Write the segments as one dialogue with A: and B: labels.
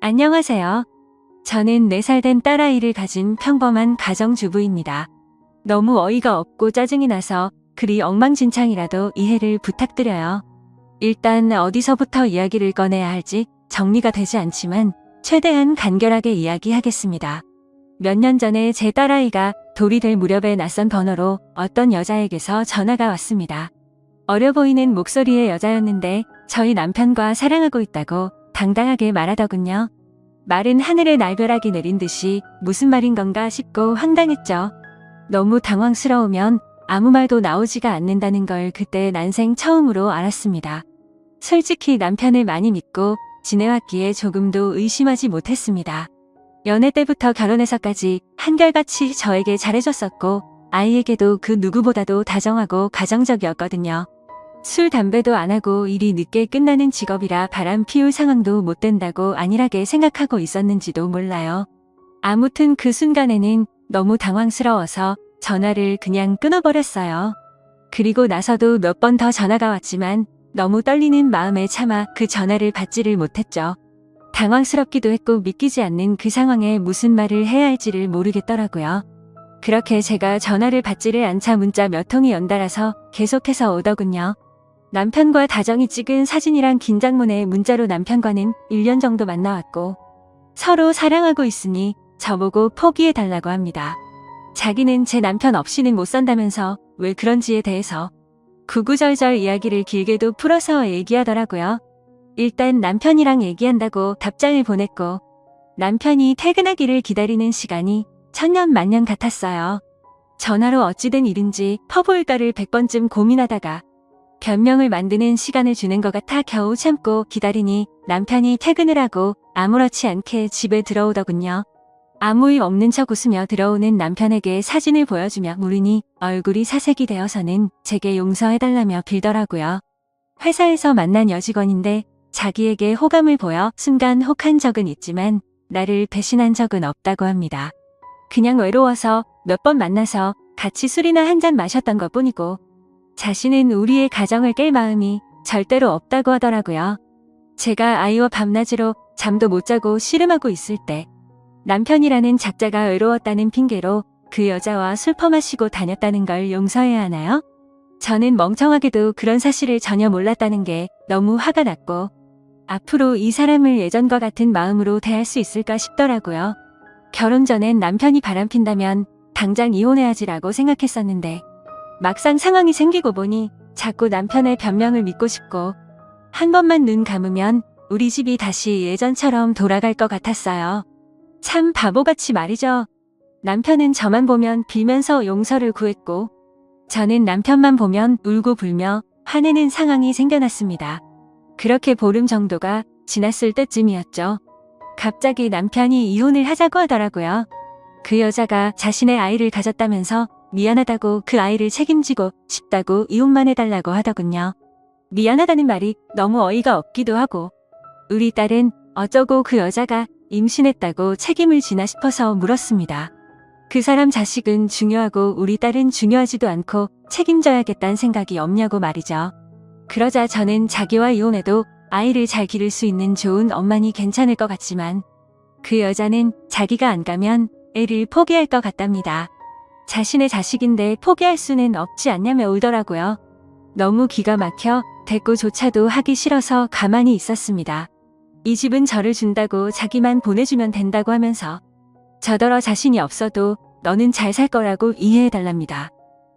A: 안녕하세요. 저는 4살 된 딸아이를 가진 평범한 가정주부입니다. 너무 어이가 없고 짜증이 나서 글이 엉망진창이라도 이해를 부탁드려요. 일단 어디서부터 이야기를 꺼내야 할지 정리가 되지 않지만 최대한 간결하게 이야기하겠습니다. 몇 년 전에 제 딸아이가 돌이 될 무렵에 낯선 번호로 어떤 여자에게서 전화가 왔습니다. 어려 보이는 목소리의 여자였는데 저희 남편과 사랑하고 있다고 당당하게 말하더군요. 말은 하늘의 날벼락이 내린 듯이 무슨 말인 건가 싶고 황당했죠. 너무 당황스러우면 아무 말도 나오지가 않는다는 걸 그때 난생 처음으로 알았습니다. 솔직히 남편을 많이 믿고 지내왔기에 조금도 의심하지 못했습니다. 연애 때부터 결혼해서까지 한결같이 저에게 잘해줬었고 아이에게도 그 누구보다도 다정하고 가정적이었거든요. 술, 담배도 안 하고 일이 늦게 끝나는 직업이라 바람 피울 상황도 못 된다고 안일하게 생각하고 있었는지도 몰라요. 아무튼 그 순간에는 너무 당황스러워서 전화를 그냥 끊어버렸어요. 그리고 나서도 몇 번 더 전화가 왔지만 너무 떨리는 마음에 차마 그 전화를 받지를 못했죠. 당황스럽기도 했고 믿기지 않는 그 상황에 무슨 말을 해야 할지를 모르겠더라고요. 그렇게 제가 전화를 받지를 않자 문자 몇 통이 연달아서 계속해서 오더군요. 남편과 다정히 찍은 사진이랑 긴 장문의 문자로 남편과는 1년 정도 만나왔고 서로 사랑하고 있으니 저보고 포기해달라고 합니다. 자기는 제 남편 없이는 못 산다면서 왜 그런지에 대해서 구구절절 이야기를 길게도 풀어서 얘기하더라고요. 일단 남편이랑 얘기한다고 답장을 보냈고 남편이 퇴근하기를 기다리는 시간이 천년만년 같았어요. 전화로 어찌된 일인지 퍼부을까를 100번쯤 고민하다가 변명을 만드는 시간을 주는 것 같아 겨우 참고 기다리니 남편이 퇴근을 하고 아무렇지 않게 집에 들어오더군요. 아무 일 없는 척 웃으며 들어오는 남편에게 사진을 보여주며 물으니 얼굴이 사색이 되어서는 제게 용서해달라며 빌더라고요. 회사에서 만난 여직원인데 자기에게 호감을 보여 순간 혹한 적은 있지만 나를 배신한 적은 없다고 합니다. 그냥 외로워서 몇 번 만나서 같이 술이나 한 잔 마셨던 것 뿐이고 자신은 우리의 가정을 깰 마음이 절대로 없다고 하더라고요. 제가 아이와 밤낮으로 잠도 못 자고 씨름하고 있을 때 남편이라는 작자가 외로웠다는 핑계로 그 여자와 술 퍼마시고 다녔다는 걸 용서해야 하나요? 저는 멍청하게도 그런 사실을 전혀 몰랐다는 게 너무 화가 났고 앞으로 이 사람을 예전과 같은 마음으로 대할 수 있을까 싶더라고요. 결혼 전엔 남편이 바람핀다면 당장 이혼해야지라고 생각했었는데 막상 상황이 생기고 보니 자꾸 남편의 변명을 믿고 싶고 한 번만 눈 감으면 우리 집이 다시 예전처럼 돌아갈 것 같았어요. 참 바보같이 말이죠. 남편은 저만 보면 빌면서 용서를 구했고 저는 남편만 보면 울고 불며 화내는 상황이 생겨났습니다. 그렇게 보름 정도가 지났을 때쯤이었죠. 갑자기 남편이 이혼을 하자고 하더라고요. 그 여자가 자신의 아이를 가졌다면서 미안하다고 그 아이를 책임지고 싶다고 이혼만 해달라고 하더군요. 미안하다는 말이 너무 어이가 없기도 하고 우리 딸은 어쩌고 그 여자가 임신했다고 책임을 지나 싶어서 물었습니다. 그 사람 자식은 중요하고 우리 딸은 중요하지도 않고 책임져야겠다는 생각이 없냐고 말이죠. 그러자 저는 자기와 이혼해도 아이를 잘 기를 수 있는 좋은 엄마니 괜찮을 것 같지만 그 여자는 자기가 안 가면 애를 포기할 것 같답니다. 자신의 자식인데 포기할 수는 없지 않냐며 울더라고요. 너무 기가 막혀 대꾸조차도 하기 싫어서 가만히 있었습니다. 이 집은 저를 준다고 자기만 보내주면 된다고 하면서 저더러 자신이 없어도 너는 잘 살 거라고 이해해달랍니다.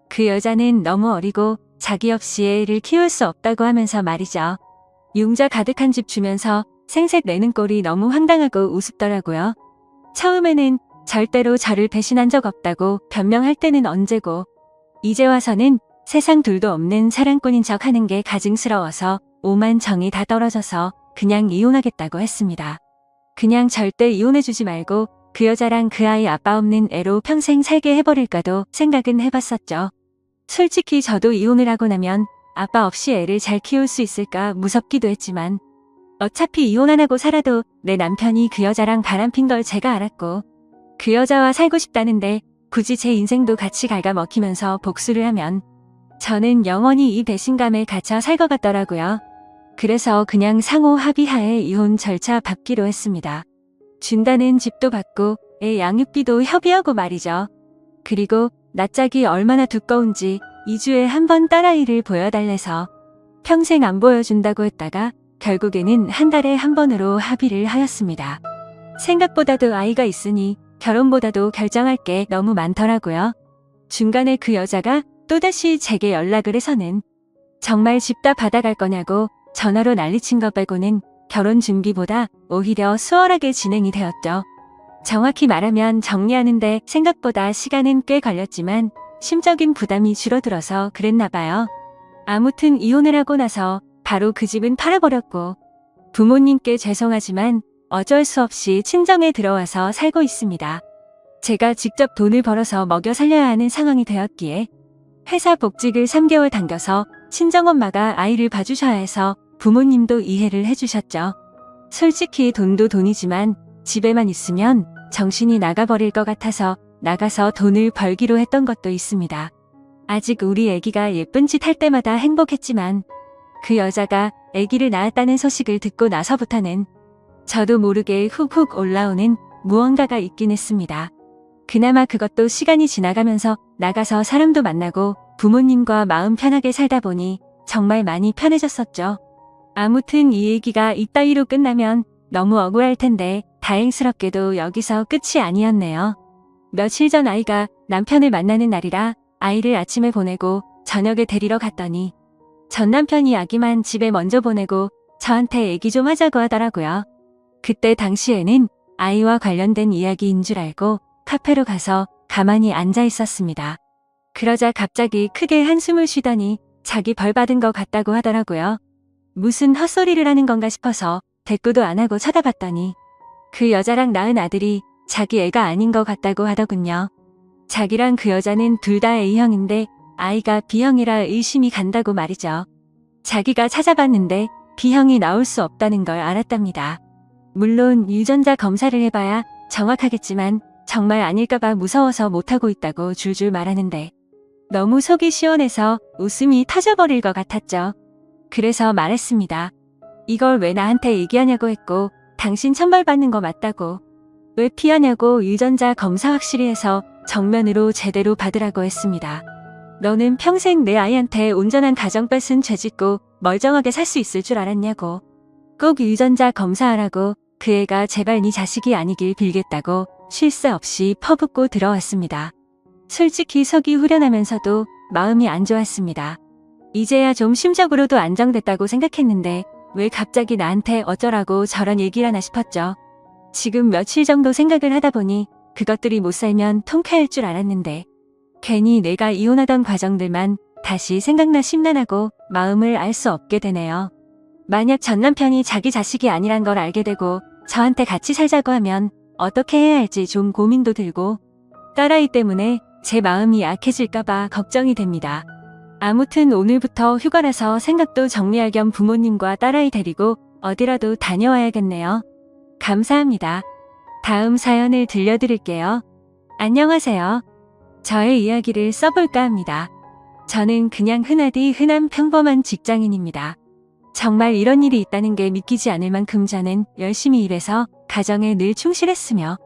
A: 그 여자는 너무 어리고 자기 없이 애를 키울 수 없다고 하면서 말이죠. 융자 가득한 집 주면서 생색 내는 꼴이 너무 황당하고 우습더라고요. 처음에는 절대로 저를 배신한 적 없다고 변명할 때는 언제고 이제 와서는 세상 둘도 없는 사랑꾼인 척 하는 게 가증스러워서 오만 정이 다 떨어져서 그냥 이혼하겠다고 했습니다. 그냥 절대 이혼해주지 말고 그 여자랑 그 아이 아빠 없는 애로 평생 살게 해버릴까도 생각은 해봤었죠. 솔직히 저도 이혼을 하고 나면 아빠 없이 애를 잘 키울 수 있을까 무섭기도 했지만 어차피 이혼 안 하고 살아도 내 남편이 그 여자랑 바람핀 걸 제가 알았고 그 여자와 살고 싶다는데 굳이 제 인생도 같이 갉아먹히면서 복수를 하면 저는 영원히 이 배신감에 갇혀 살 것 같더라고요. 그래서 그냥 상호 합의하에 이혼 절차 밟기로 했습니다. 준다는 집도 받고 애 양육비도 협의하고 말이죠. 그리고 낯짝이 얼마나 두꺼운지 2주에 한 번 딸아이를 보여달래서 평생 안 보여준다고 했다가 결국에는 한 달에 한 번으로 합의를 하였습니다. 생각보다도 아이가 있으니 결혼보다도 결정할 게 너무 많더라고요. 중간에 그 여자가 또다시 제게 연락을 해서는 정말 집 다 받아갈 거냐고 전화로 난리친 것 빼고는 결혼 준비보다 오히려 수월하게 진행이 되었죠. 정확히 말하면 정리하는데 생각보다 시간은 꽤 걸렸지만 심적인 부담이 줄어들어서 그랬나 봐요. 아무튼 이혼을 하고 나서 바로 그 집은 팔아버렸고 부모님께 죄송하지만 어쩔 수 없이 친정에 들어와서 살고 있습니다. 제가 직접 돈을 벌어서 먹여 살려야 하는 상황이 되었기에 회사 복직을 3개월 당겨서 친정엄마가 아이를 봐주셔야 해서 부모님도 이해를 해주셨죠. 솔직히 돈도 돈이지만 집에만 있으면 정신이 나가버릴 것 같아서 나가서 돈을 벌기로 했던 것도 있습니다. 아직 우리 애기가 예쁜 짓 할 때마다 행복했지만 그 여자가 애기를 낳았다는 소식을 듣고 나서부터는 저도 모르게 훅훅 올라오는 무언가가 있긴 했습니다. 그나마 그것도 시간이 지나가면서 나가서 사람도 만나고 부모님과 마음 편하게 살다 보니 정말 많이 편해졌었죠. 아무튼 이 얘기가 이따위로 끝나면 너무 억울할 텐데 다행스럽게도 여기서 끝이 아니었네요. 며칠 전 아이가 남편을 만나는 날이라 아이를 아침에 보내고 저녁에 데리러 갔더니 전 남편이 아기만 집에 먼저 보내고 저한테 얘기 좀 하자고 하더라고요. 그때 당시에는 아이와 관련된 이야기인 줄 알고 카페로 가서 가만히 앉아 있었습니다. 그러자 갑자기 크게 한숨을 쉬더니 자기 벌 받은 것 같다고 하더라고요. 무슨 헛소리를 하는 건가 싶어서 대꾸도 안 하고 쳐다봤더니 그 여자랑 낳은 아들이 자기 애가 아닌 것 같다고 하더군요. 자기랑 그 여자는 둘 다 A형인데 아이가 B형이라 의심이 간다고 말이죠. 자기가 찾아봤는데 B형이 나올 수 없다는 걸 알았답니다. 물론 유전자 검사를 해봐야 정확하겠지만 정말 아닐까봐 무서워서 못하고 있다고 줄줄 말하는데 너무 속이 시원해서 웃음이 터져버릴 것 같았죠. 그래서 말했습니다. 이걸 왜 나한테 얘기하냐고 했고 당신 천벌받는 거 맞다고. 왜 피하냐고 유전자 검사 확실히 해서 정면으로 제대로 받으라고 했습니다. 너는 평생 내 아이한테 온전한 가정 뺏은 죄 짓고 멀쩡하게 살 수 있을 줄 알았냐고. 꼭 유전자 검사하라고 그 애가 제발 네 자식이 아니길 빌겠다고 쉴 새 없이 퍼붓고 들어왔습니다. 솔직히 속이 후련하면서도 마음이 안 좋았습니다. 이제야 좀 심적으로도 안정됐다고 생각했는데 왜 갑자기 나한테 어쩌라고 저런 얘기를 하나 싶었죠. 지금 며칠 정도 생각을 하다 보니 그것들이 못 살면 통쾌할 줄 알았는데 괜히 내가 이혼하던 과정들만 다시 생각나 심란하고 마음을 알 수 없게 되네요. 만약 전 남편이 자기 자식이 아니란 걸 알게 되고 저한테 같이 살자고 하면 어떻게 해야 할지 좀 고민도 들고 딸아이 때문에 제 마음이 약해질까봐 걱정이 됩니다. 아무튼 오늘부터 휴가라서 생각도 정리할 겸 부모님과 딸아이 데리고 어디라도 다녀와야겠네요. 감사합니다. 다음 사연을 들려드릴게요. 안녕하세요. 저의 이야기를 써볼까 합니다. 저는 그냥 흔하디 흔한 평범한 직장인입니다. 정말 이런 일이 있다는 게 믿기지 않을 만큼 저는 열심히 일해서 가정에 늘 충실했으며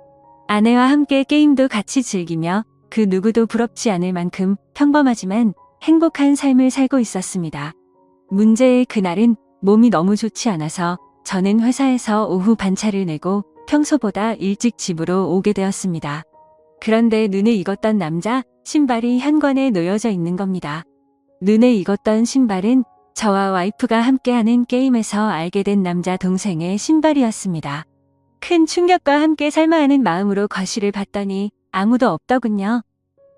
A: 아내와 함께 게임도 같이 즐기며 그 누구도 부럽지 않을 만큼 평범하지만 행복한 삶을 살고 있었습니다. 문제의 그날은 몸이 너무 좋지 않아서 저는 회사에서 오후 반차를 내고 평소보다 일찍 집으로 오게 되었습니다. 그런데 눈에 익었던 남자 신발이 현관에 놓여져 있는 겁니다. 눈에 익었던 신발은 저와 와이프가 함께하는 게임에서 알게 된 남자 동생의 신발이었습니다. 큰 충격과 함께 살만하는 마음으로 거실을 봤더니 아무도 없더군요.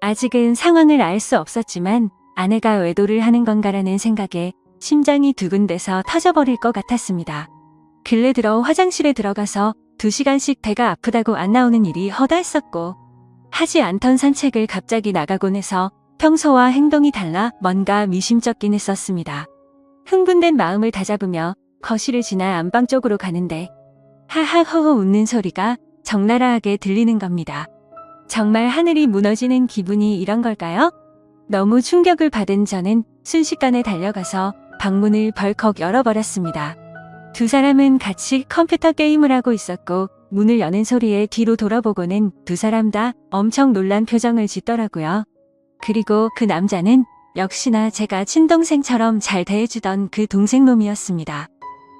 A: 아직은 상황을 알 수 없었지만 아내가 외도를 하는 건가라는 생각에 심장이 두근대서 터져버릴 것 같았습니다. 근래 들어 화장실에 들어가서 2시간씩 배가 아프다고 안 나오는 일이 허다했었고 하지 않던 산책을 갑자기 나가곤 해서 평소와 행동이 달라 뭔가 미심쩍긴 했었습니다. 흥분된 마음을 다잡으며 거실을 지나 안방 쪽으로 가는데 하하허허 웃는 소리가 적나라하게 들리는 겁니다. 정말 하늘이 무너지는 기분이 이런 걸까요? 너무 충격을 받은 저는 순식간에 달려가서 방문을 벌컥 열어버렸습니다. 두 사람은 같이 컴퓨터 게임을 하고 있었고 문을 여는 소리에 뒤로 돌아보고는 두 사람 다 엄청 놀란 표정을 짓더라고요. 그리고 그 남자는 역시나 제가 친동생처럼 잘 대해주던 그 동생놈이었습니다.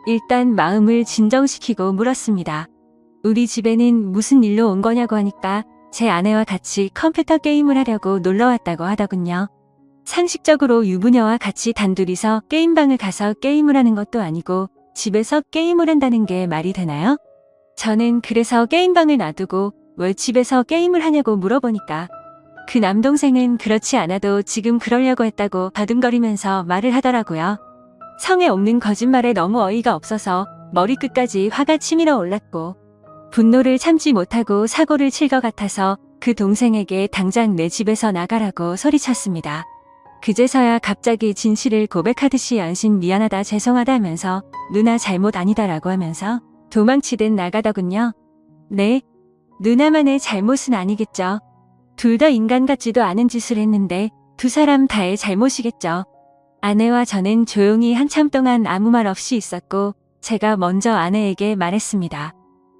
A: 일단 마음을 진정시키고 물었습니다. 우리 집에는 무슨 일로 온 거냐고 하니까 제 아내와 같이 컴퓨터 게임을 하려고 놀러 왔다고 하더군요. 상식적으로 유부녀와 같이 단둘이서 게임방을 가서 게임을 하는 것도 아니고 집에서 게임을 한다는 게 말이 되나요? 저는 그래서 게임방을 놔두고 왜 집에서 게임을 하냐고 물어보니까 그 남동생은 그렇지 않아도 지금 그러려고 했다고 바둥거리면서 말을 하더라고요. 성에 없는 거짓말에 너무 어이가 없어서 머리끝까지 화가 치밀어 올랐고 분노를 참지 못하고 사고를 칠 것 같아서 그 동생에게 당장 내 집에서 나가라고 소리쳤습니다. 그제서야 갑자기 진실을 고백하듯이 연신 미안하다 죄송하다 하면서 누나 잘못 아니다라고 하면서 도망치듯 나가더군요. 네, 누나만의 잘못은 아니겠죠. 둘 다 인간 같지도 않은 짓을 했는데 두 사람 다의 잘못이겠죠. 아내와 저는 조용히 한참 동안 아무 말 없이 있었고 제가 먼저 아내에게 말했습니다.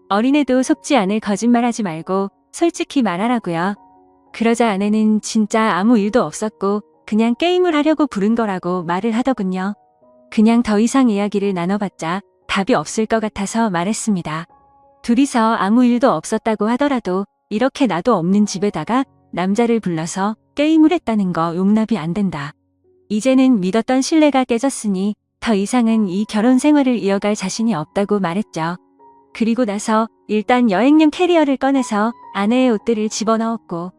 A: 어린애도 속지 않을 거짓말하지 말고 솔직히 말하라고요. 그러자 아내는 진짜 아무 일도 없었고 그냥 게임을 하려고 부른 거라고 말을 하더군요. 그냥 더 이상 이야기를 나눠봤자 답이 없을 것 같아서 말했습니다. 둘이서 아무 일도 없었다고 하더라도 이렇게 나도 없는 집에다가 남자를 불러서 게임을 했다는 거 용납이 안 된다. 이제는 믿었던 신뢰가 깨졌으니 더 이상은 이 결혼 생활을 이어갈 자신이 없다고 말했죠. 그리고 나서 일단 여행용 캐리어를 꺼내서 아내의 옷들을 집어넣었고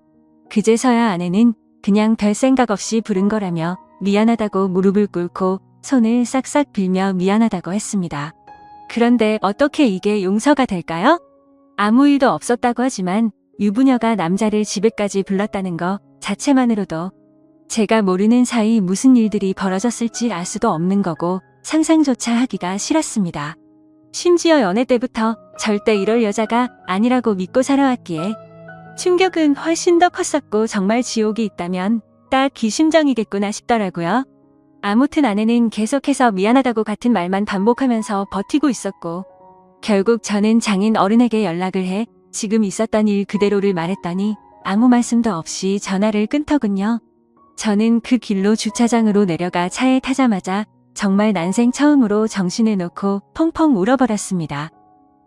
A: 그제서야 아내는 그냥 별 생각 없이 부른 거라며 미안하다고 무릎을 꿇고 손을 싹싹 빌며 미안하다고 했습니다. 그런데 어떻게 이게 용서가 될까요? 아무 일도 없었다고 하지만 유부녀가 남자를 집에까지 불렀다는 거 자체만으로도 제가 모르는 사이 무슨 일들이 벌어졌을지 알 수도 없는 거고 상상조차 하기가 싫었습니다. 심지어 연애 때부터 절대 이럴 여자가 아니라고 믿고 살아왔기에 충격은 훨씬 더 컸었고 정말 지옥이 있다면 딱 이 심정이겠구나 싶더라고요. 아무튼 아내는 계속해서 미안하다고 같은 말만 반복하면서 버티고 있었고 결국 저는 장인 어른에게 연락을 해 지금 있었던 일 그대로를 말했더니 아무 말씀도 없이 전화를 끊더군요. 저는 그 길로 주차장으로 내려가 차에 타자마자 정말 난생 처음으로 정신을 놓고 펑펑 울어버렸습니다.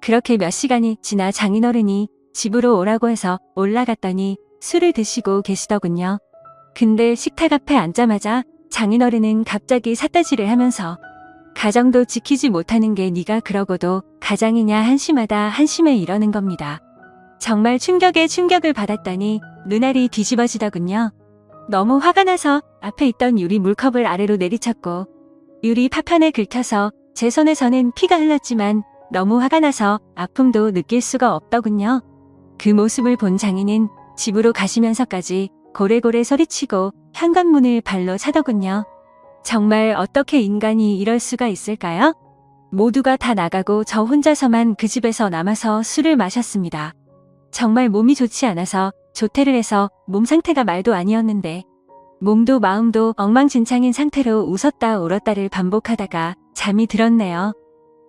A: 그렇게 몇 시간이 지나 장인어른이 집으로 오라고 해서 올라갔더니 술을 드시고 계시더군요. 근데 식탁 앞에 앉자마자 장인어른은 갑자기 삿대질을 하면서 가정도 지키지 못하는 게 네가 그러고도 가장이냐 한심하다 한심해 이러는 겁니다. 정말 충격에 충격을 받았더니 눈알이 뒤집어지더군요. 너무 화가 나서 앞에 있던 유리 물컵을 아래로 내리쳤고 유리 파편에 긁혀서 제 손에서는 피가 흘렀지만 너무 화가 나서 아픔도 느낄 수가 없더군요. 그 모습을 본 장인은 집으로 가시면서까지 고래고래 소리치고 현관문을 발로 차더군요. 정말 어떻게 인간이 이럴 수가 있을까요? 모두가 다 나가고 저 혼자서만 그 집에서 남아서 술을 마셨습니다. 정말 몸이 좋지 않아서 조퇴를 해서 몸 상태가 말도 아니었는데 몸도 마음도 엉망진창인 상태로 웃었다 울었다를 반복하다가 잠이 들었네요.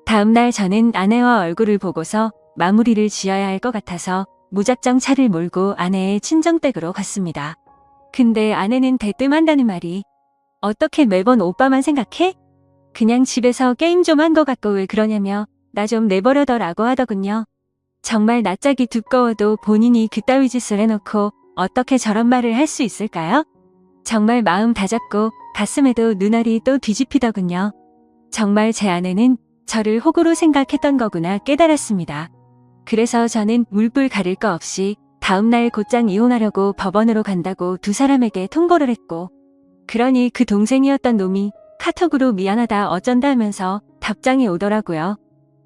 A: 다음날 저는 아내와 얼굴을 보고서 마무리를 지어야 할 것 같아서 무작정 차를 몰고 아내의 친정댁으로 갔습니다. 근데 아내는 대뜸한다는 말이 어떻게 매번 오빠만 생각해? 그냥 집에서 게임 좀 한 것 같고 왜 그러냐며 나 좀 내버려둬라고 하더군요. 정말 낯짝이 두꺼워도 본인이 그따위 짓을 해놓고 어떻게 저런 말을 할 수 있을까요? 정말 마음 다잡고 가슴에도 눈알이 또 뒤집히더군요. 정말 제 아내는 저를 호구로 생각했던 거구나 깨달았습니다. 그래서 저는 물불 가릴 거 없이 다음날 곧장 이혼하려고 법원으로 간다고 두 사람에게 통보를 했고 그러니 그 동생이었던 놈이 카톡으로 미안하다 어쩐다 하면서 답장이 오더라고요.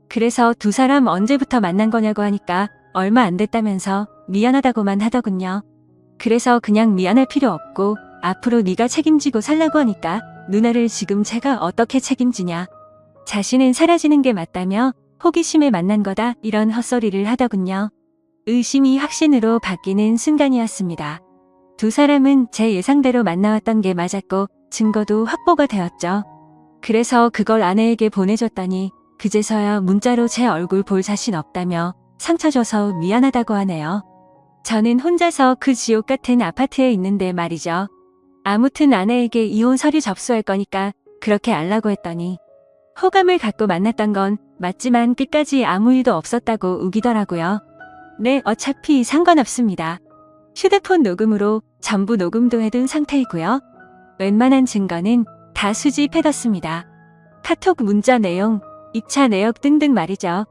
A: 그래서 두 사람 언제부터 만난 거냐고 하니까 얼마 안 됐다면서 미안하다고만 하더군요. 그래서 그냥 미안할 필요 없고 앞으로 네가 책임지고 살라고 하니까 누나를 지금 제가 어떻게 책임지냐. 자신은 사라지는 게 맞다며 호기심에 만난 거다 이런 헛소리를 하더군요. 의심이 확신으로 바뀌는 순간이었습니다. 두 사람은 제 예상대로 만나왔던 게 맞았고 증거도 확보가 되었죠. 그래서 그걸 아내에게 보내줬더니 그제서야 문자로 제 얼굴 볼 자신 없다며 상처 줘서 미안하다고 하네요. 저는 혼자서 그 지옥 같은 아파트에 있는데 말이죠. 아무튼 아내에게 이혼 서류 접수할 거니까 그렇게 알라고 했더니 호감을 갖고 만났던 건 맞지만 끝까지 아무 일도 없었다고 우기더라고요. 네, 어차피 상관없습니다. 휴대폰 녹음으로 전부 녹음도 해둔 상태이고요. 웬만한 증거는 다 수집해뒀습니다. 카톡 문자 내용, 입차 내역 등등 말이죠.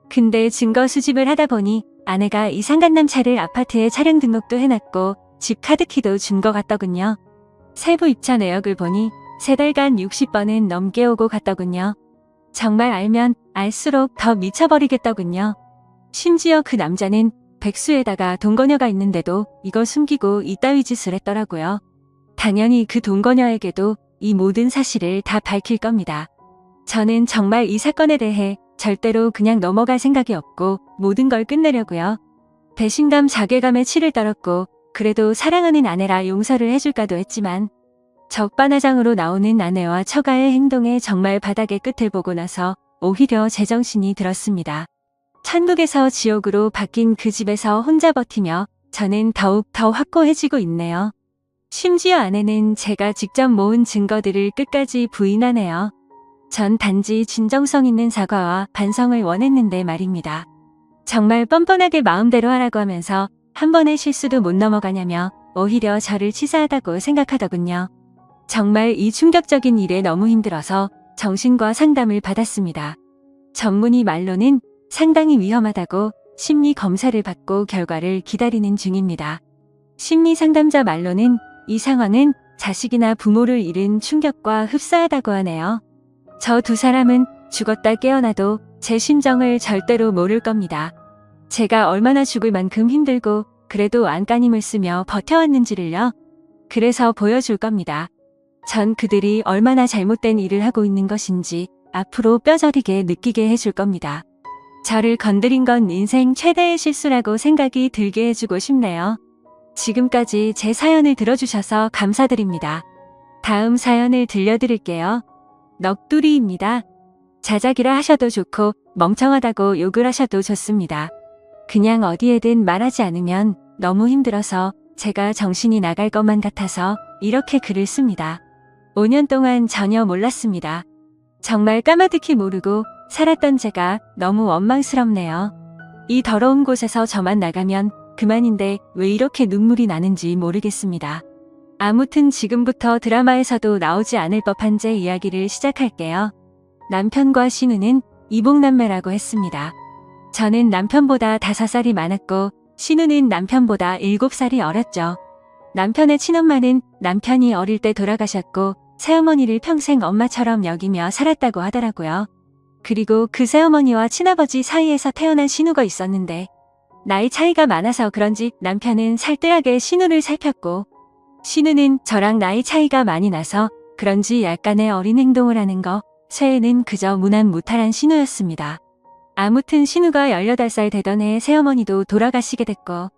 A: 근데 증거 수집을 하다 보니 아내가 이 상간남 차를 아파트에 차량 등록도 해놨고 집 카드키도 준 것 같더군요. 세부 입차 내역을 보니 3달간 60번은 넘게 오고 갔더군요. 정말 알면 알수록 더 미쳐버리겠더군요. 심지어 그 남자는 백수에다가 동거녀가 있는데도 이걸 숨기고 이따위 짓을 했더라고요. 당연히 그 동거녀에게도 이 모든 사실을 다 밝힐 겁니다. 저는 정말 이 사건에 대해 절대로 그냥 넘어갈 생각이 없고 모든 걸 끝내려고요. 배신감, 자괴감에 치를 떨었고 그래도 사랑하는 아내라 용서를 해줄까도 했지만 적반하장으로 나오는 아내와 처가의 행동에 정말 바닥의 끝을 보고 나서 오히려 제정신이 들었습니다. 천국에서 지옥으로 바뀐 그 집에서 혼자 버티며 저는 더욱 더 확고해지고 있네요. 심지어 아내는 제가 직접 모은 증거들을 끝까지 부인하네요. 전 단지 진정성 있는 사과와 반성을 원했는데 말입니다. 정말 뻔뻔하게 마음대로 하라고 하면서 한 번의 실수도 못 넘어가냐며 오히려 저를 치사하다고 생각하더군요. 정말 이 충격적인 일에 너무 힘들어서 정신과 상담을 받았습니다. 전문의 말로는 상당히 위험하다고 심리 검사를 받고 결과를 기다리는 중입니다. 심리 상담자 말로는 이 상황은 자식이나 부모를 잃은 충격과 흡사하다고 하네요. 저 두 사람은 죽었다 깨어나도 제 심정을 절대로 모를 겁니다. 제가 얼마나 죽을 만큼 힘들고 그래도 안간힘을 쓰며 버텨왔는지를요. 그래서 보여줄 겁니다. 전 그들이 얼마나 잘못된 일을 하고 있는 것인지 앞으로 뼈저리게 느끼게 해줄 겁니다. 저를 건드린 건 인생 최대의 실수라고 생각이 들게 해주고 싶네요. 지금까지 제 사연을 들어주셔서 감사드립니다. 다음 사연을 들려드릴게요. 넋두리입니다. 자작이라 하셔도 좋고 멍청하다고 욕을 하셔도 좋습니다. 그냥 어디에든 말하지 않으면 너무 힘들어서 제가 정신이 나갈 것만 같아서 이렇게 글을 씁니다. 5년 동안 전혀 몰랐습니다. 정말 까마득히 모르고 살았던 제가 너무 원망스럽네요. 이 더러운 곳에서 저만 나가면 그만인데 왜 이렇게 눈물이 나는지 모르겠습니다. 아무튼 지금부터 드라마에서도 나오지 않을 법한 제 이야기를 시작할게요. 남편과 신우는 이복남매라고 했습니다. 저는 남편보다 5살이 많았고 신우는 남편보다 7살이 어렸죠. 남편의 친엄마는 남편이 어릴 때 돌아가셨고 새어머니를 평생 엄마처럼 여기며 살았다고 하더라고요. 그리고 그 새어머니와 친아버지 사이에서 태어난 신우가 있었는데 나이 차이가 많아서 그런지 남편은 살뜰하게 신우를 살폈고 신우는 저랑 나이 차이가 많이 나서 그런지 약간의 어린 행동을 하는 거, 쇠에는 그저 무난무탈한 신우였습니다. 아무튼 신우가 18살 되던 해에 새어머니도 돌아가시게 됐고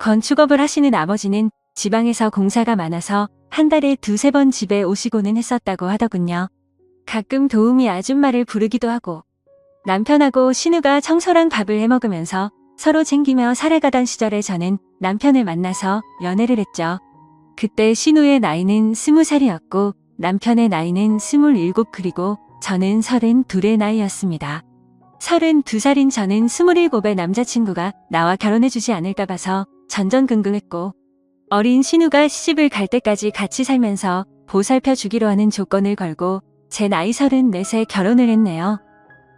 A: 건축업을 하시는 아버지는 지방에서 공사가 많아서 한 달에 2~3번 집에 오시고는 했었다고 하더군요. 가끔 도우미 아줌마를 부르기도 하고 남편하고 신우가 청소랑 밥을 해먹으면서 서로 챙기며 살아가던 시절에 저는 남편을 만나서 연애를 했죠. 그때 신우의 나이는 20살이었고 남편의 나이는 27 그리고 저는 32의 나이였습니다. 32살인 저는 27의 남자친구가 나와 결혼해주지 않을까 봐서 전전긍긍했고 어린 신우가 시집을 갈 때까지 같이 살면서 보살펴 주기로 하는 조건을 걸고 제 나이 34세 결혼을 했네요.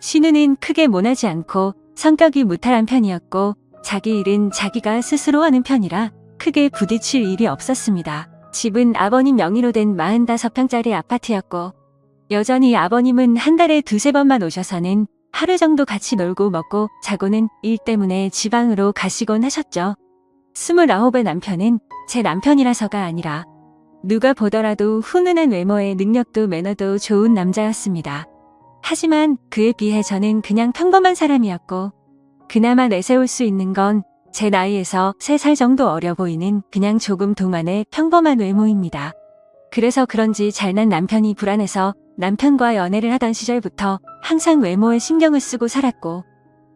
A: 신우는 크게 모나지 않고 성격이 무탈한 편이었고 자기 일은 자기가 스스로 하는 편이라 크게 부딪힐 일이 없었습니다. 집은 아버님 명의로 된 45평짜리 아파트였고 여전히 아버님은 한 달에 2~3번만 오셔서는 하루 정도 같이 놀고 먹고 자고는 일 때문에 지방으로 가시곤 하셨죠. 29의 남편은 제 남편이라서가 아니라 누가 보더라도 훈훈한 외모에 능력도 매너도 좋은 남자였습니다. 하지만 그에 비해 저는 그냥 평범한 사람이었고 그나마 내세울 수 있는 건 제 나이에서 3살 정도 어려 보이는 그냥 조금 동안의 평범한 외모입니다. 그래서 그런지 잘난 남편이 불안해서 남편과 연애를 하던 시절부터 항상 외모에 신경을 쓰고 살았고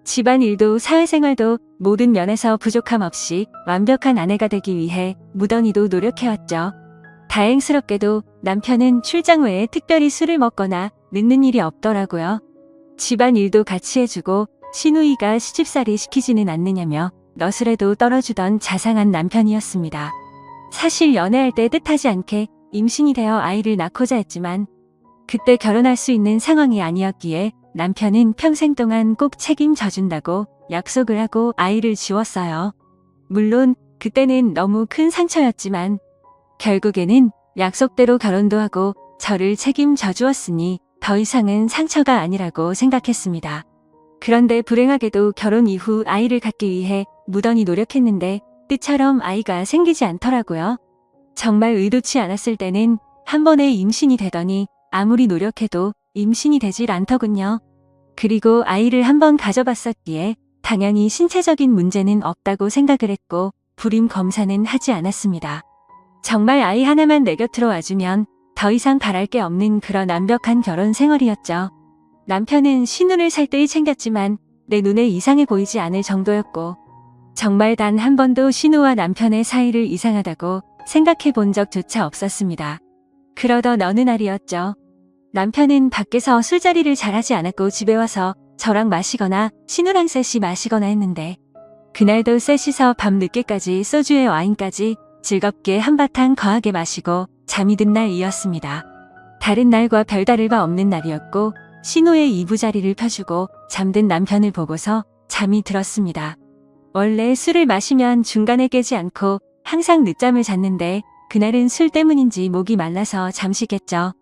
A: 집안일도 사회생활도 모든 면에서 부족함 없이 완벽한 아내가 되기 위해 무던히도 노력해왔죠. 다행스럽게도 남편은 출장 외에 특별히 술을 먹거나 늦는 일이 없더라고요. 집안일도 같이 해주고 시누이가 시집살이 시키지는 않느냐며 너스레도 떨어주던 자상한 남편이었습니다. 사실 연애할 때 뜻하지 않게 임신이 되어 아이를 낳고자 했지만 그때 결혼할 수 있는 상황이 아니었기에 남편은 평생 동안 꼭 책임져 준다고 약속을 하고 아이를 지웠어요. 물론 그때는 너무 큰 상처였지만 결국에는 약속대로 결혼도 하고 저를 책임져 주었으니 더 이상은 상처가 아니라고 생각했습니다. 그런데 불행하게도 결혼 이후 아이를 갖기 위해 무던히 노력했는데 뜻처럼 아이가 생기지 않더라고요. 정말 의도치 않았을 때는 한 번에 임신이 되더니 아무리 노력해도 임신이 되질 않더군요. 그리고 아이를 한 번 가져봤었기에 당연히 신체적인 문제는 없다고 생각을 했고 불임 검사는 하지 않았습니다. 정말 아이 하나만 내 곁으로 와주면 더 이상 바랄 게 없는 그런 완벽한 결혼 생활이었죠. 남편은 신혼을 살뜰히 챙겼지만 내 눈에 이상해 보이지 않을 정도였고 정말 단 한 번도 신우와 남편의 사이를 이상하다고 생각해 본 적조차 없었습니다. 그러던 어느 날이었죠. 남편은 밖에서 술자리를 잘하지 않았고 집에 와서 저랑 마시거나 신우랑 셋이 마시거나 했는데 그날도 셋이서 밤 늦게까지 소주에 와인까지 즐겁게 한바탕 거하게 마시고 잠이 든 날이었습니다. 다른 날과 별다를 바 없는 날이었고 신우의 이부자리를 펴주고 잠든 남편을 보고서 잠이 들었습니다. 원래 술을 마시면 중간에 깨지 않고 항상 늦잠을 잤는데 그날은 술 때문인지 목이 말라서 잠시 깼죠.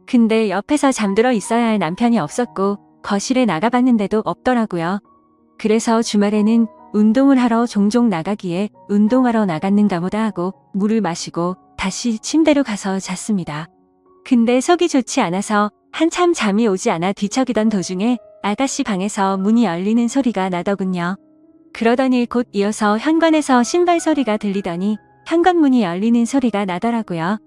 A: 근데 옆에서 잠들어 있어야 할 남편이 없었고 거실에 나가봤는데도 없더라고요. 그래서 주말에는 운동을 하러 종종 나가기에 운동하러 나갔는가 보다 하고 물을 마시고 다시 침대로 가서 잤습니다. 근데 속이 좋지 않아서 한참 잠이 오지 않아 뒤척이던 도중에 아가씨 방에서 문이 열리는 소리가 나더군요. 그러더니 곧 이어서 현관에서 신발 소리가 들리더니 현관문이 열리는 소리가 나더라고요.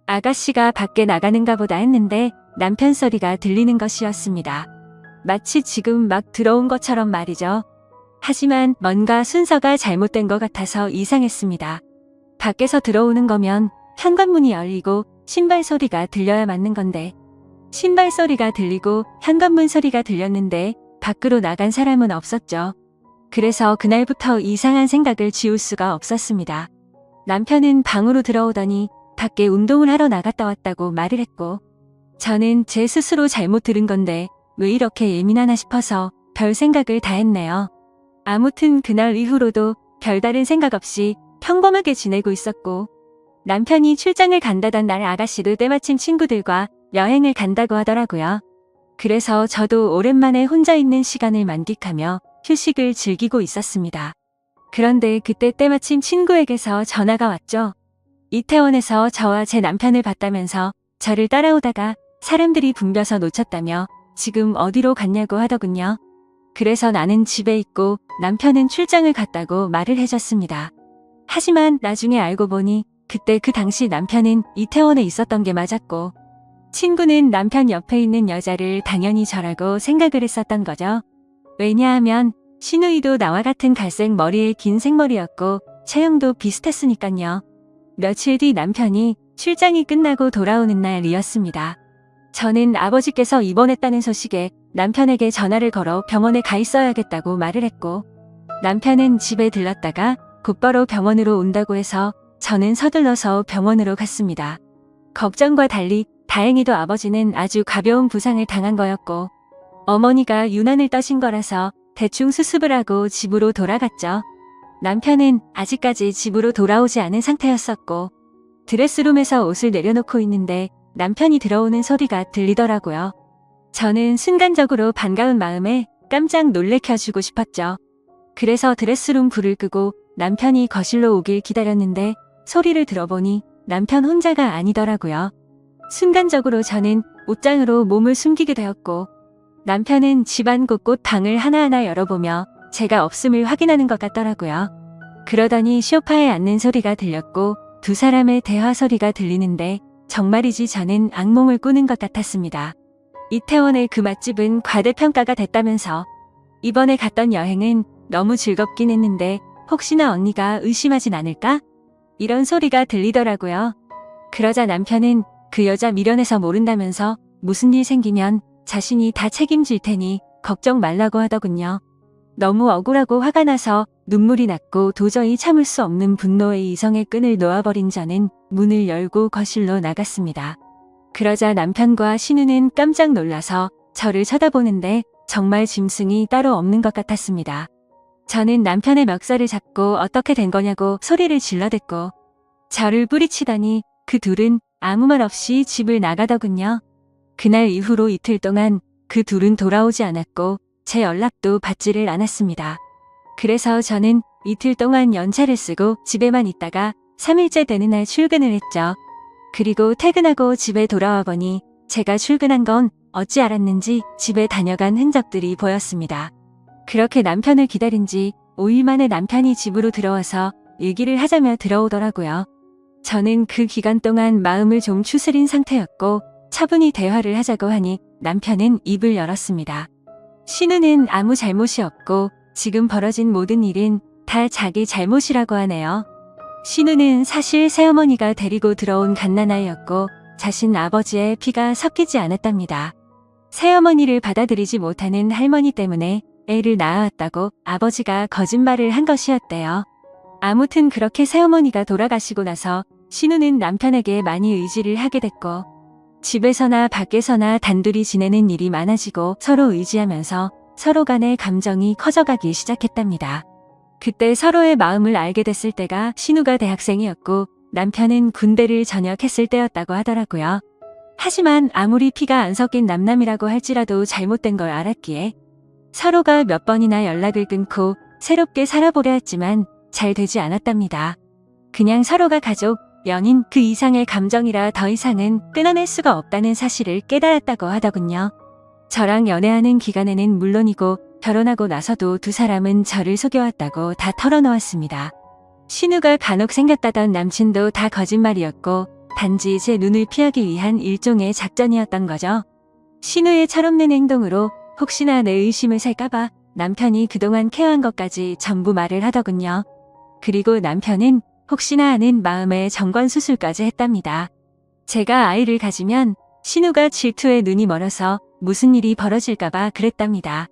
A: 아가씨가 밖에 나가는가 보다 했는데 남편 소리가 들리는 것이었습니다. 마치 지금 막 들어온 것처럼 말이죠. 하지만 뭔가 순서가 잘못된 것 같아서 이상했습니다. 밖에서 들어오는 거면 현관문이 열리고 신발 소리가 들려야 맞는 건데 신발 소리가 들리고 현관문 소리가 들렸는데 밖으로 나간 사람은 없었죠. 그래서 그날부터 이상한 생각을 지울 수가 없었습니다. 남편은 방으로 들어오더니 밖에 운동을 하러 나갔다 왔다고 말을 했고 저는 제 스스로 잘못 들은 건데 왜 이렇게 예민하나 싶어서 별 생각을 다 했네요. 아무튼 그날 이후로도 별다른 생각 없이 평범하게 지내고 있었고 남편이 출장을 간다던 날 아가씨도 때마침 친구들과 여행을 간다고 하더라고요. 그래서 저도 오랜만에 혼자 있는 시간을 만끽하며 휴식을 즐기고 있었습니다. 그런데 그때 때마침 친구에게서 전화가 왔죠. 이태원에서 저와 제 남편을 봤다면서 저를 따라오다가 사람들이 붐벼서 놓쳤다며 지금 어디로 갔냐고 하더군요. 그래서 나는 집에 있고 남편은 출장을 갔다고 말을 해줬습니다. 하지만 나중에 알고 보니 그때 그 당시 남편은 이태원에 있었던 게 맞았고 친구는 남편 옆에 있는 여자를 당연히 저라고 생각을 했었던 거죠. 왜냐하면 신우이도 나와 같은 갈색 머리에 긴 생머리였고 체형도 비슷했으니깐요. 며칠 뒤 남편이 출장이 끝나고 돌아오는 날이었습니다. 저는 아버지께서 입원했다는 소식에 남편에게 전화를 걸어 병원에 가 있어야겠다고 말을 했고 남편은 집에 들렀다가 곧바로 병원으로 온다고 해서 저는 서둘러서 병원으로 갔습니다. 걱정과 달리 다행히도 아버지는 아주 가벼운 부상을 당한 거였고 어머니가 유난을 떠신 거라서 대충 수습을 하고 집으로 돌아갔죠. 남편은 아직까지 집으로 돌아오지 않은 상태였었고 드레스룸에서 옷을 내려놓고 있는데 남편이 들어오는 소리가 들리더라고요. 저는 순간적으로 반가운 마음에 깜짝 놀래켜주고 싶었죠. 그래서 드레스룸 불을 끄고 남편이 거실로 오길 기다렸는데 소리를 들어보니 남편 혼자가 아니더라고요. 순간적으로 저는 옷장으로 몸을 숨기게 되었고 남편은 집안 곳곳 방을 하나하나 열어보며 제가 없음을 확인하는 것 같더라고요. 그러더니 소파에 앉는 소리가 들렸고 두 사람의 대화 소리가 들리는데 정말이지 저는 악몽을 꾸는 것 같았습니다. 이태원의 그 맛집은 과대평가가 됐다면서 이번에 갔던 여행은 너무 즐겁긴 했는데 혹시나 언니가 의심하진 않을까? 이런 소리가 들리더라고요. 그러자 남편은 그 여자 미련해서 모른다면서 무슨 일 생기면 자신이 다 책임질 테니 걱정 말라고 하더군요. 너무 억울하고 화가 나서 눈물이 났고 도저히 참을 수 없는 분노에 이성의 끈을 놓아버린 저는 문을 열고 거실로 나갔습니다. 그러자 남편과 신우는 깜짝 놀라서 저를 쳐다보는데 정말 짐승이 따로 없는 것 같았습니다. 저는 남편의 멱살을 잡고 어떻게 된 거냐고 소리를 질러댔고 저를 뿌리치더니 그 둘은 아무 말 없이 집을 나가더군요. 그날 이후로 이틀 동안 그 둘은 돌아오지 않았고 제 연락도 받지를 않았습니다. 그래서 저는 이틀 동안 연차를 쓰고 집에만 있다가 3일째 되는 날 출근을 했죠. 그리고 퇴근하고 집에 돌아와 보니 제가 출근한 건 어찌 알았는지 집에 다녀간 흔적들이 보였습니다. 그렇게 남편을 기다린 지 5일 만에 남편이 집으로 들어와서 얘기를 하자며 들어오더라고요. 저는 그 기간 동안 마음을 좀 추스린 상태였고 차분히 대화를 하자고 하니 남편은 입을 열었습니다. 신우는 아무 잘못이 없고 지금 벌어진 모든 일은 다 자기 잘못이라고 하네요. 신우는 사실 새어머니가 데리고 들어온 갓난아이였고 자신 아버지의 피가 섞이지 않았답니다. 새어머니를 받아들이지 못하는 할머니 때문에 애를 낳아왔다고 아버지가 거짓말을 한 것이었대요. 아무튼 그렇게 새어머니가 돌아가시고 나서 신우는 남편에게 많이 의지를 하게 됐고 집에서나 밖에서나 단둘이 지내는 일이 많아지고 서로 의지하면서 서로 간의 감정이 커져가기 시작했답니다. 그때 서로의 마음을 알게 됐을 때가 신우가 대학생이었고 남편은 군대를 전역했을 때였다고 하더라고요. 하지만 아무리 피가 안 섞인 남남이라고 할지라도 잘못된 걸 알았기에 서로가 몇 번이나 연락을 끊고 새롭게 살아보려 했지만 잘 되지 않았답니다. 그냥 서로가 가족, 연인 그 이상의 감정이라 더 이상은 끊어낼 수가 없다는 사실을 깨달았다고 하더군요. 저랑 연애하는 기간에는 물론이고 결혼하고 나서도 두 사람은 저를 속여왔다고 다 털어놓았습니다. 신우가 간혹 생겼다던 남친도 다 거짓말이었고 단지 제 눈을 피하기 위한 일종의 작전이었던 거죠. 신우의 철없는 행동으로 혹시나 내 의심을 살까봐 남편이 그동안 케어한 것까지 전부 말을 하더군요. 그리고 남편은 혹시나 하는 마음에 정관수술까지 했답니다. 제가 아이를 가지면 신우가 질투에 눈이 멀어서 무슨 일이 벌어질까봐 그랬답니다.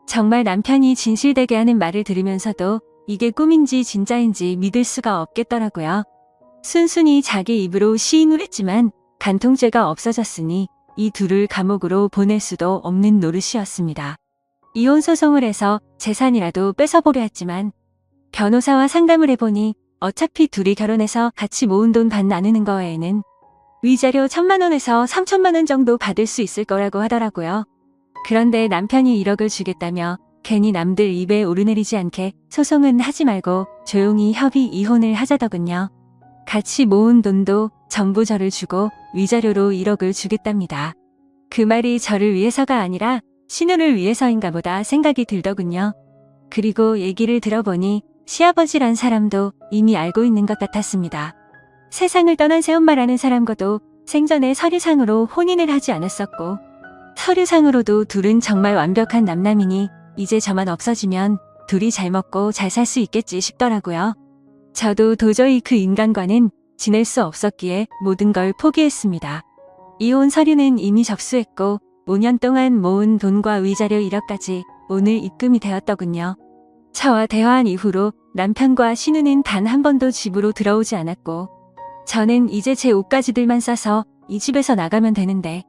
A: 정말 남편이 진실되게 하는 말을 들으면서도 이게 꿈인지 진짜인지 믿을 수가 없겠더라고요. 순순히 자기 입으로 시인을 했지만 간통죄가 없어졌으니 이 둘을 감옥으로 보낼 수도 없는 노릇이었습니다. 이혼 소송을 해서 재산이라도 뺏어보려 했지만 변호사와 상담을 해보니 어차피 둘이 결혼해서 같이 모은 돈 반 나누는 거 외에는 위자료 1,000만 원에서 3,000만 원 정도 받을 수 있을 거라고 하더라고요. 그런데 남편이 1억을 주겠다며 괜히 남들 입에 오르내리지 않게 소송은 하지 말고 조용히 협의 이혼을 하자더군요. 같이 모은 돈도 전부 저를 주고 위자료로 1억을 주겠답니다. 그 말이 저를 위해서가 아니라 신우를 위해서인가 보다 생각이 들더군요. 그리고 얘기를 들어보니 시아버지란 사람도 이미 알고 있는 것 같았습니다. 세상을 떠난 새엄마라는 사람과도 생전에 서류상으로 혼인을 하지 않았었고 서류상으로도 둘은 정말 완벽한 남남이니 이제 저만 없어지면 둘이 잘 먹고 잘 살 수 있겠지 싶더라고요. 저도 도저히 그 인간과는 지낼 수 없었기에 모든 걸 포기했습니다. 이혼 서류는 이미 접수했고 5년 동안 모은 돈과 위자료 1억까지 오늘 입금이 되었더군요. 저와 대화한 이후로 남편과 신우는 단 한 번도 집으로 들어오지 않았고 저는 이제 제 옷가지들만 싸서 이 집에서 나가면 되는데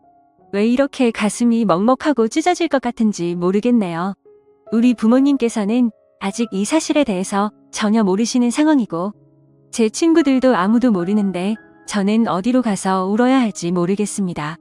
A: 왜 이렇게 가슴이 먹먹하고 찢어질 것 같은지 모르겠네요. 우리 부모님께서는 아직 이 사실에 대해서 전혀 모르시는 상황이고 제 친구들도 아무도 모르는데 저는 어디로 가서 울어야 할지 모르겠습니다.